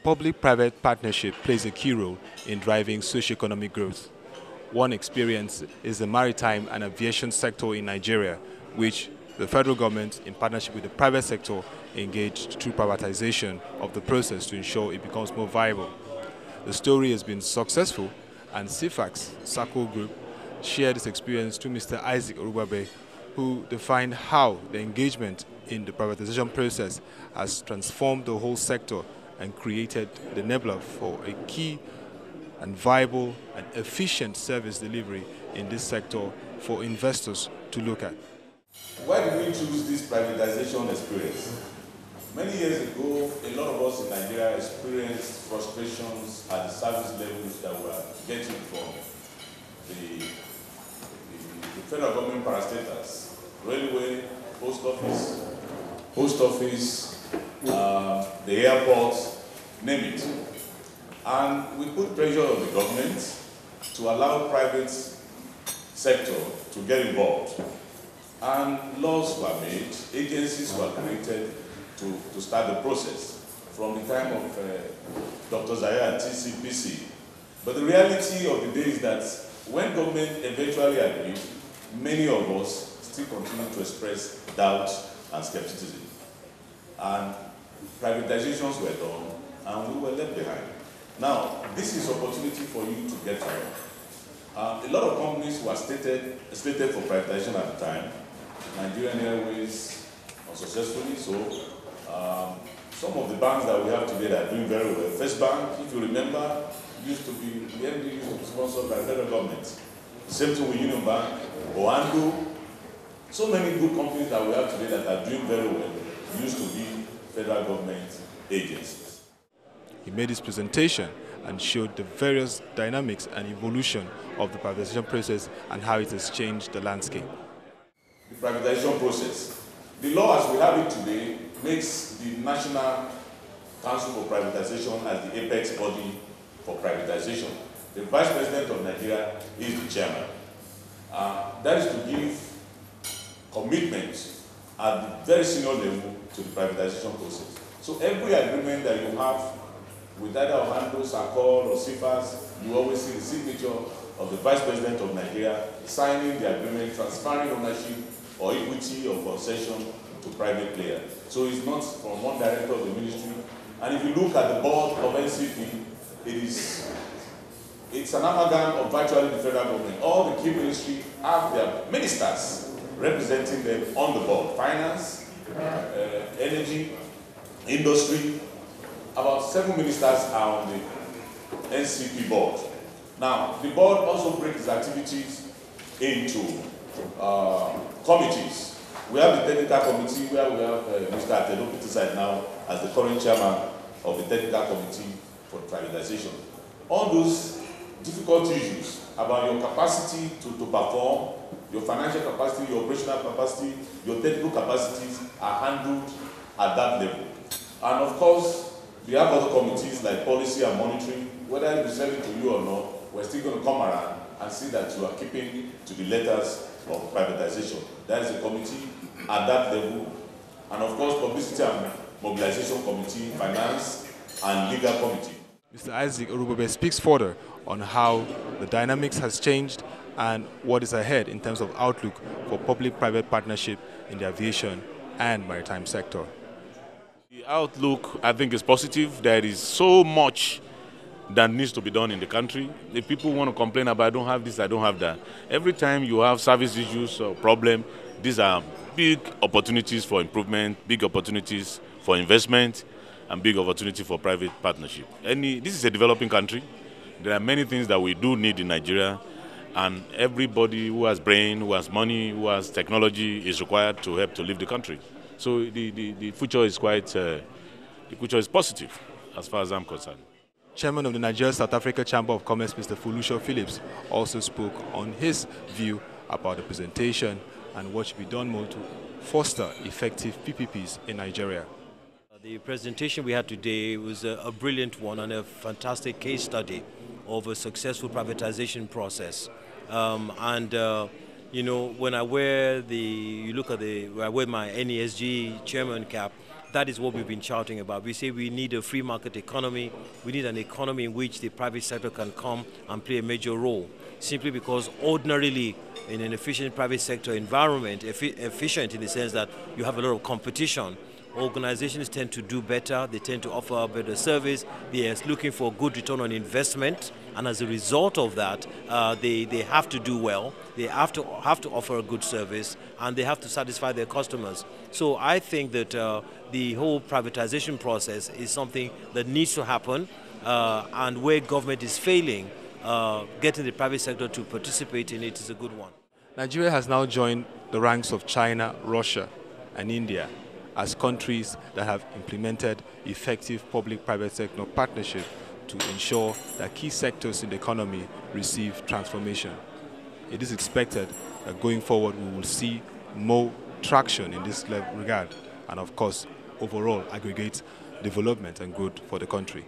Public-private partnership plays a key role in driving socio-economic growth. One experience is the maritime and aviation sector in Nigeria, which the federal government, in partnership with the private sector, engaged through privatization of the process to ensure it becomes more viable. The story has been successful, and SIFAX Group shared this experience to Mr. Isaac Orolugbagbe, who defined how the engagement in the privatization process has transformed the whole sector and created the enabler for a key and viable and efficient service delivery in this sector for investors to look at. Why did we choose this privatization experience? Many years ago, a lot of us in Nigeria experienced frustrations at the service levels that we are getting from the federal government parastatals, railway, post office, the airport, name it. And we put pressure on the government to allow private sector to get involved. And laws were made, agencies were created to start the process from the time of Dr. Zaya at TCPC. But the reality of the day is that when government eventually agreed, many of us still continue to express doubt and skepticism. And privatizations were done, and we were left behind. Now, this is opportunity for you to get around. A lot of companies were slated for privatization at the time. Nigerian Airways, unsuccessfully so. Some of the banks that we have today that are doing very well. First Bank, if you remember, used to be sponsored by the federal government. Same thing with Union Bank, Oando. So many good companies that we have today that are doing very well used to be federal government agencies. He made his presentation and showed the various dynamics and evolution of the privatization process and how it has changed the landscape. The privatization process. The law as we have it today makes the National Council for Privatization as the apex body for privatization. The Vice President of Nigeria is the chairman. That is to give commitment at the very senior level to the privatization process. So every agreement that you have with either Ohandos, Accord, or SIFAX, you always see the signature of the Vice President of Nigeria signing the agreement, transferring ownership or equity or concession to private players. So it's not from one director of the ministry. And if you look at the board of NCP, it's an amalgam of virtually the federal government. All the key ministries have their ministers representing them on the board. Finance, energy, industry. About 7 ministers are on the NCP board. Now, the board also breaks its activities into committees. We have the technical committee where we have Mr. Atedo now as the current chairman of the technical committee for privatization. All those difficult issues about your capacity to perform, your financial capacity, your operational capacity, your technical capacities are handled at that level. And of course, we have other committees like policy and monitoring. Whether it is selling to you or not, we're still going to come around and see that you are keeping to the letters of privatization. That is a committee at that level. And of course, publicity and mobilization committee, finance and legal committee. Mr. Isaac Orolugbagbe speaks further on how the dynamics has changed and what is ahead in terms of outlook for public-private partnership in the aviation and maritime sector. The outlook, I think, is positive. There is so much that needs to be done in the country. If people want to complain about, I don't have this, I don't have that. Every time you have service issues or problem, these are big opportunities for improvement, big opportunities for investment, and big opportunity for private partnership. This is a developing country. There are many things that we do need in Nigeria, and everybody who has brain, who has money, who has technology is required to help to lead the country. So the future is positive as far as I'm concerned. Chairman of the Nigeria-South Africa Chamber of Commerce, Mr. Fulusho Phillips, also spoke on his view about the presentation and what should be done more to foster effective PPPs in Nigeria. The presentation we had today was a brilliant one and a fantastic case study of a successful privatization process. You know, when I wear I wear my NESG chairman cap, that is what we've been shouting about. We say we need a free market economy. We need an economy in which the private sector can come and play a major role. Simply because ordinarily in an efficient private sector environment, efficient in the sense that you have a lot of competition, organizations tend to do better, they tend to offer a better service, they are looking for good return on investment, and as a result of that, they have to do well, they have to offer a good service, and they have to satisfy their customers. So I think that the whole privatization process is something that needs to happen, and where government is failing, getting the private sector to participate in it is a good one. Nigeria has now joined the ranks of China, Russia, and India as countries that have implemented effective public-private sector partnership to ensure that key sectors in the economy receive transformation. It is expected that going forward we will see more traction in this regard and, of course, overall aggregate development and growth for the country.